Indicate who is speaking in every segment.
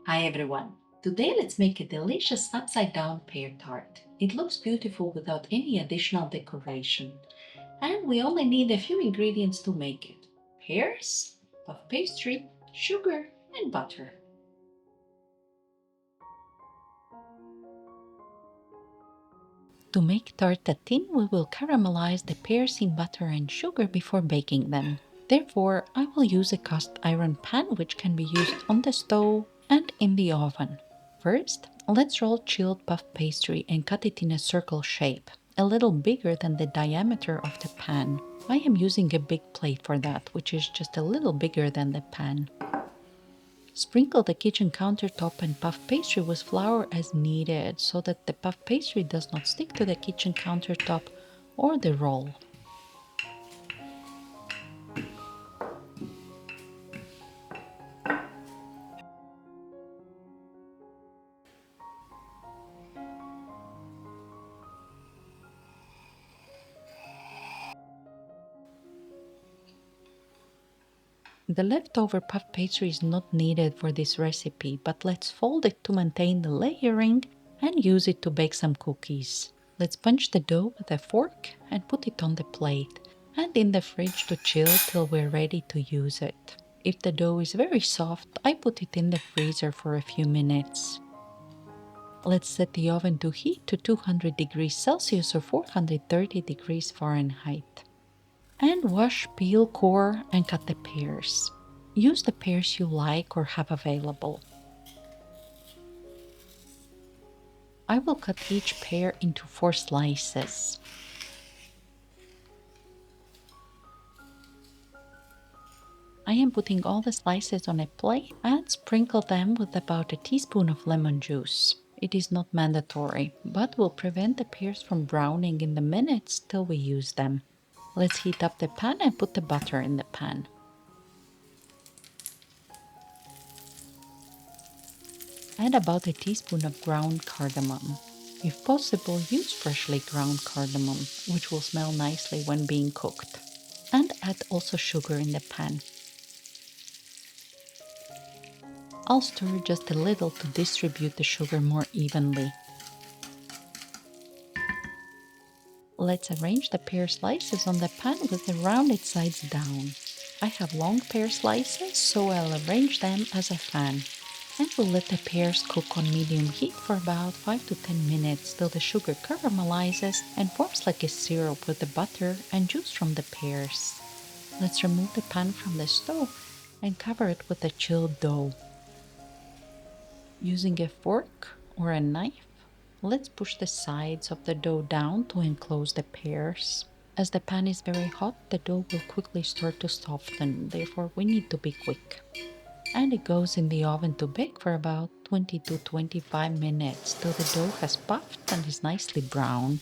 Speaker 1: Hi everyone. Today let's make a delicious upside down pear tart. It looks beautiful without any additional decoration. And we only need a few ingredients to make it. Pears, puff pastry, sugar, and butter. To make tarte tatin, we will caramelize the pears in butter and sugar before baking them. Therefore, I will use a cast iron pan which can be used on the stove and in the oven. First, let's roll chilled puff pastry and cut it in a circle shape, a little bigger than the diameter of the pan. I am using a big plate for that, which is just a little bigger than the pan. Sprinkle the kitchen countertop and puff pastry with flour as needed so that the puff pastry does not stick to the kitchen countertop or the roll. The leftover puff pastry is not needed for this recipe, but let's fold it to maintain the layering and use it to bake some cookies. Let's punch the dough with a fork and put it on the plate and in the fridge to chill till we're ready to use it. If the dough is very soft, I put it in the freezer for a few minutes. Let's set the oven to heat to 200 degrees Celsius or 430 degrees Fahrenheit. And wash, peel, core, and cut the pears. Use the pears you like or have available. I will cut each pear into 4 slices. I am putting all the slices on a plate and sprinkle them with about a teaspoon of lemon juice. It is not mandatory, but will prevent the pears from browning in the minutes till we use them. Let's heat up the pan and put the butter in the pan. Add about a teaspoon of ground cardamom. If possible, use freshly ground cardamom, which will smell nicely when being cooked. And add also sugar in the pan. I'll stir just a little to distribute the sugar more evenly. Let's arrange the pear slices on the pan with the rounded sides down. I have long pear slices, so I'll arrange them as a fan. And we'll let the pears cook on medium heat for about 5 to 10 minutes till the sugar caramelizes and forms like a syrup with the butter and juice from the pears. Let's remove the pan from the stove and cover it with the chilled dough. Using a fork or a knife, let's push the sides of the dough down to enclose the pears. As the pan is very hot, the dough will quickly start to soften, therefore we need to be quick. And it goes in the oven to bake for about 20 to 25 minutes till the dough has puffed and is nicely brown.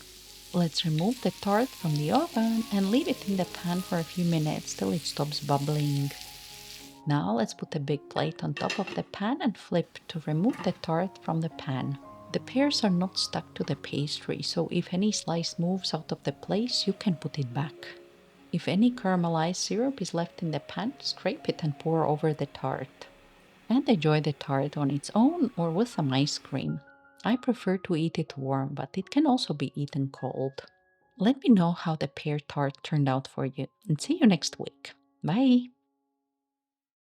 Speaker 1: Let's remove the tart from the oven and leave it in the pan for a few minutes till it stops bubbling. Now let's put a big plate on top of the pan and flip to remove the tart from the pan. The pears are not stuck to the pastry, so if any slice moves out of the place, you can put it back. If any caramelized syrup is left in the pan, scrape it and pour over the tart. And enjoy the tart on its own or with some ice cream. I prefer to eat it warm, but it can also be eaten cold. Let me know how the pear tart turned out for you, and see you next week. Bye!